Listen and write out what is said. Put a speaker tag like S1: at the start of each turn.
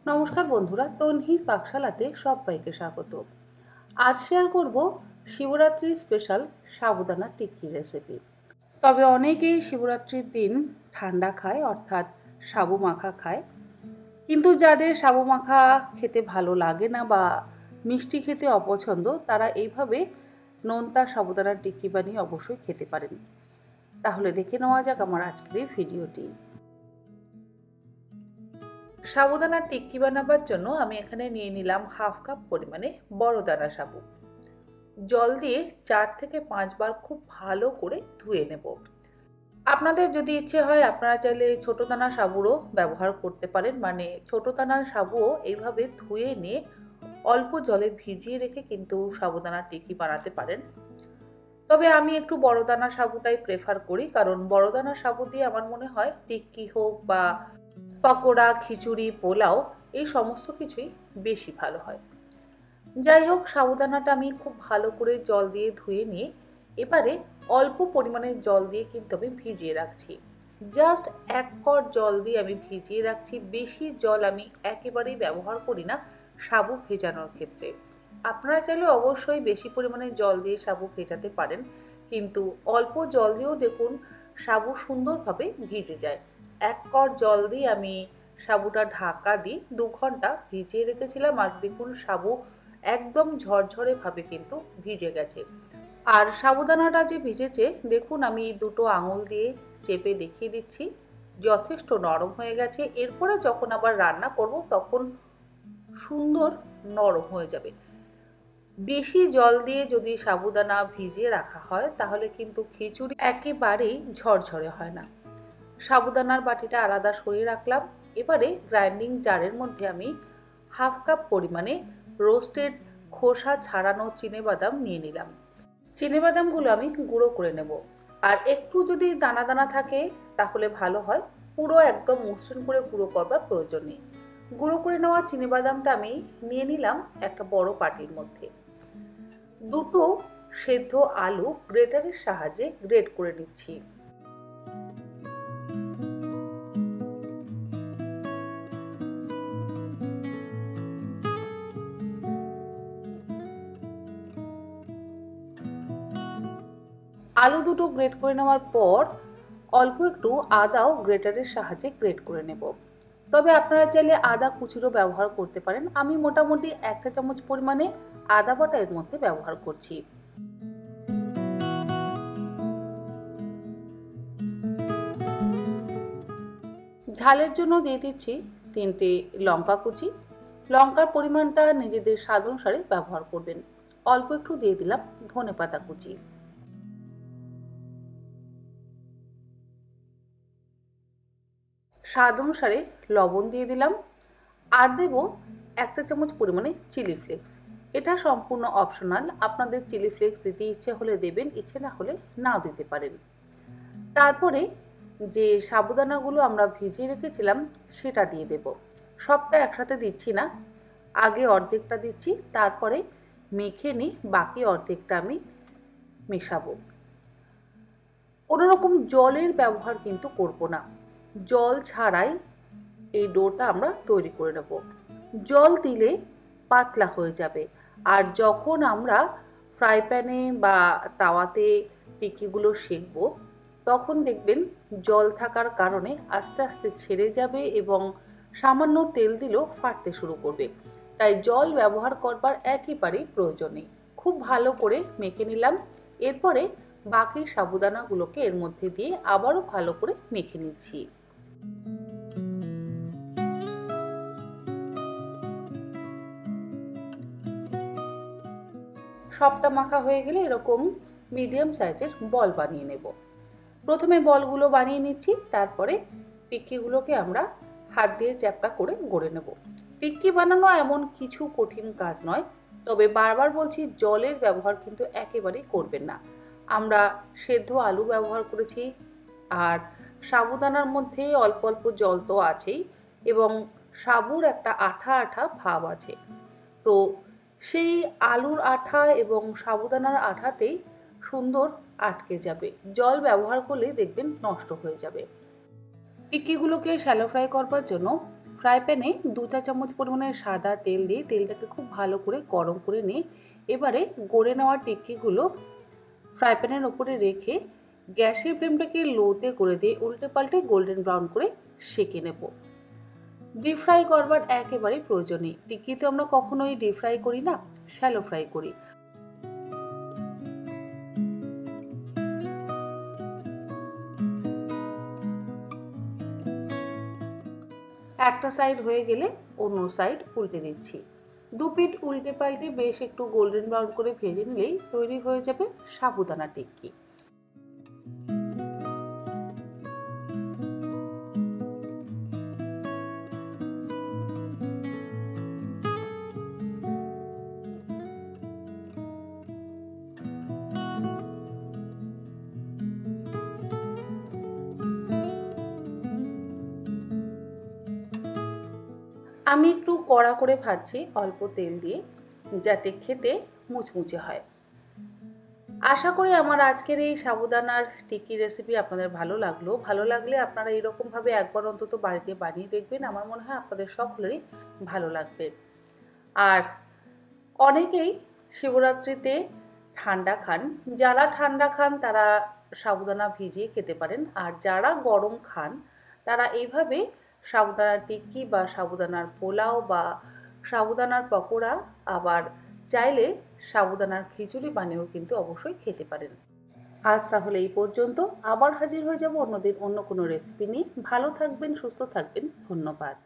S1: নমস্কার বন্ধুরা, তন্হির পাকশালাতে সবাইকে স্বাগত। আজ শেয়ার করব শিবরাত্রি স্পেশাল সাবুদানা টিক্কি রেসিপি। তবে অনেকেই শিবরাত্রির দিন ঠান্ডা খায়, অর্থাৎ সাবু মাখা খায়। কিন্তু যাদের সাবু মাখা খেতে ভালো লাগে না বা মিষ্টি খেতে অপছন্দ, তারা এইভাবে নোনতা সাবুদানার টিক্কি বানিয়ে অবশ্যই খেতে পারেন। তাহলে দেখে নেওয়া যাক আমার আজকের এই ভিডিওটি। সাবুদানার টিক্কি বানাবার জন্য আমি এখানে নিয়ে নিলাম হাফ কাপ পরিমাণে বড় দানা সাবু। জল দিয়ে 4 থেকে 5 বার খুব ভালো করে ধুয়ে নেব। আপনাদের যদি ইচ্ছে হয় আপনারা চাইলে ছোট দানা সাবুরও ব্যবহার করতে পারেন, মানে ছোট দানার সাবুও এইভাবে ধুয়ে নিয়ে অল্প জলে ভিজিয়ে রেখে কিন্তু সাবুদানার টিক্কি বানাতে পারেন। তবে আমি একটু বড় দানা সাবুটাই প্রেফার করি, কারণ বড় দানা সাবু দিয়ে আমার মনে হয় টিক্কি হোক বা পকোড়া, খিচুড়ি, পোলাও এই সমস্ত কিছুই বেশি ভালো হয়। যাই হোক, সাবুদানাটা আমি খুব ভালো করে জল দিয়ে ধুয়ে নিয়ে এবারে অল্প পরিমাণে জল দিয়ে কিন্তু আমি ভিজিয়ে রাখছি। জাস্ট 1 কড় জল দিয়ে আমি ভিজিয়ে রাখছি। বেশি জল আমি একেবারেই ব্যবহার করি না সাবু ভেজানোর ক্ষেত্রে। আপনারা চাইলে অবশ্যই বেশি পরিমাণে জল দিয়ে সাবু ভেজাতে পারেন, কিন্তু অল্প জল দিয়েও দেখুন সাবু সুন্দরভাবে ভিজে যায়। 1 কড় জল দিয়ে আমি সাবুটা ঢাকা দিয়ে 2 ঘন্টা ভিজিয়ে রেখেছিলাম, আর দেখুন সাবু একদম ঝরঝরে ভাবে কিন্তু ভিজে গেছে। আর সাবুদানাটা যে ভিজেছে দেখুন, আমি দুটো আঙুল দিয়ে চেপে দেখিয়ে দিচ্ছি, যথেষ্ট নরম হয়ে গেছে। এরপরে যখন আবার রান্না করব তখন সুন্দর নরম হয়ে যাবে। বেশি জল দিয়ে যদি সাবুদানা ভিজিয়ে রাখা হয় তাহলে কিন্তু খিচুড়ি একেবারেই ঝরঝরে হয় না। সাবুদানার বাটিটা আলাদা সরিয়ে রাখলাম। এবারে গ্রাইন্ডিং জারের মধ্যে আমি হাফ কাপ পরিমাণে রোস্টেড খোসা ছাড়ানো চিনেবাদাম নিয়ে নিলাম। চিনেবাদামগুলো আমি গুঁড়ো করে নেব। আর একটু যদি দানা দানা থাকে তাহলে ভালো হয়, পুরো একদম মসৃণ করে গুঁড়ো করবার প্রয়োজন নেই। গুঁড়ো করে নেওয়া চিনেবাদামটা আমি নিয়ে নিলাম একটা বড় বাটির মধ্যে। দুটো সেদ্ধ আলু গ্রেটারের সাহায্যে গ্রেট করে নিচ্ছি। আলু দুটো গ্রেট করে নেওয়ার পর অল্প একটু আদাও গ্রেটারের সাহায্যে গ্রেট করে নেব। তবে আপনারা চাইলে আদা কুচিরও ব্যবহার করতে পারেন। আমি মোটামুটি 1 চা চামচ পরিমাণে আদা বাটা এর মধ্যে ব্যবহার করছি। ঝালের জন্য দিয়ে দিচ্ছি 3টে লঙ্কা কুচি। লঙ্কার পরিমাণটা নিজেদের স্বাদ অনুসারে ব্যবহার করবেন। অল্প একটু দিয়ে দিলাম ধনেপাতা কুচি। স্বাদ অনুসারে লবণ দিয়ে দিলাম। আর দেব 1 চা চামচ পরিমাণে চিলি ফ্লেক্স। এটা সম্পূর্ণ অপশনাল, আপনাদের চিলি ফ্লেক্স দিতে ইচ্ছে হলে দেবেন, ইচ্ছে না হলে নাও দিতে পারেন। তারপরে যে সাবুদানাগুলো আমরা ভিজিয়ে রেখেছিলাম সেটা দিয়ে দেব। সবটা একসাথে দিচ্ছি না, আগে অর্ধেকটা দিচ্ছি, তারপরে মেখে নিয়ে বাকি অর্ধেকটা আমি মেশাবো। কোনো রকম জলের ব্যবহার কিন্তু করব না, জল ছাড়াই এই ডোটা আমরা তৈরি করে নেব। জল দিলে পাতলা হয়ে যাবে, আর যখন আমরা ফ্রাই প্যানে বা তাওয়াতে টিক্কিগুলো সেঁকবো তখন দেখবেন জল থাকার কারণে আস্তে আস্তে ছেড়ে যাবে এবং সামান্য তেল দিলেও ফাটতে শুরু করবে। তাই জল ব্যবহার করবার একেবারেই প্রয়োজন নেই। খুব ভালো করে মেখে নিলাম। এরপরে বাকি সাবুদানাগুলোকে এর মধ্যে দিয়ে আবারও ভালো করে মেখে নিচ্ছি। সবটা মাখা হয়ে গেলে এরকম মিডিয়াম সাইজের বল বানিয়ে নেব। প্রথমে বলগুলো বানিয়ে নিচ্ছি, তারপরে টিক্কিগুলোকে আমরা হাত দিয়ে চ্যাপটা করে গড়ে নেব। টিক্কি বানানো এমন কিছু কঠিন কাজ নয়, তবে বারবার বলছি জলের ব্যবহার কিন্তু একেবারেই করবেন না। আমরা সেদ্ধ আলু ব্যবহার করেছি, আর সাবুদানার মধ্যে অল্প অল্প জল তো আছেই, এবং সাবুর একটা আঠা আঠা ভাব আছে। তো সেই আলুর আঠা এবং সাবুদানার আঠাতেই সুন্দর আটকে যাবে। জল ব্যবহার করলেই দেখবেন নষ্ট হয়ে যাবে। টিক্কিগুলোকে শ্যালো ফ্রাই করবার জন্য ফ্রাই প্যানে 2 চা চামচ পরিমাণের সাদা তেল দিয়ে তেলটাকে খুব ভালো করে গরম করে নিয়ে এবারে গড়ে নেওয়া টিক্কিগুলো ফ্রাই প্যানের ওপরে রেখে গ্যাসের ফ্লেমটাকে লোতে করে দিয়ে উল্টে পাল্টে গোল্ডেন ব্রাউন করে সেঁকে নেব। ডিপ ফ্রাই করবার একেবারেই প্রয়োজন নেই। টিক্কি তো আমরা কখনোই ডিপ ফ্রাই করি না, শ্যালো ফ্রাই করি। একটা সাইড হয়ে গেলে অন্য সাইড উল্টে দিচ্ছি। 2 পিঠ উল্টে পাল্টে বেশ একটু গোল্ডেন ব্রাউন করে ভেজে নিলেই তৈরি হয়ে যাবে সাবুদানা টিক্কি। আমি একটু কড়া করে ভাজছি অল্প তেল দিয়ে, যাতে খেতে মুচমুচে হয়। আশা করি আমার আজকের এই সাবুদানার টিক্কি রেসিপি আপনাদের ভালো লাগলো। ভালো লাগলে আপনারা এরকমভাবে একবার অন্তত বাড়িতে বানিয়ে দেখবেন। আমার মনে হয় আপনাদের সকলেরই ভালো লাগবে। আর অনেকেই শিবরাত্রিতে ঠান্ডা খান। যারা ঠান্ডা খান তারা সাবুদানা ভিজিয়ে খেতে পারেন, আর যারা গরম খান তারা এইভাবে সাবুদানার টিক্কি বা সাবুদানার পোলাও বা সাবুদানার পকোড়া, আবার চাইলে সাবুদানার খিচুড়ি বানিয়েও কিন্তু অবশ্যই খেতে পারেন। আজ তাহলে এই পর্যন্ত। আবার হাজির হয়ে যাব অন্যদিন অন্য কোনো রেসিপি নিয়ে। ভালো থাকবেন, সুস্থ থাকবেন। ধন্যবাদ।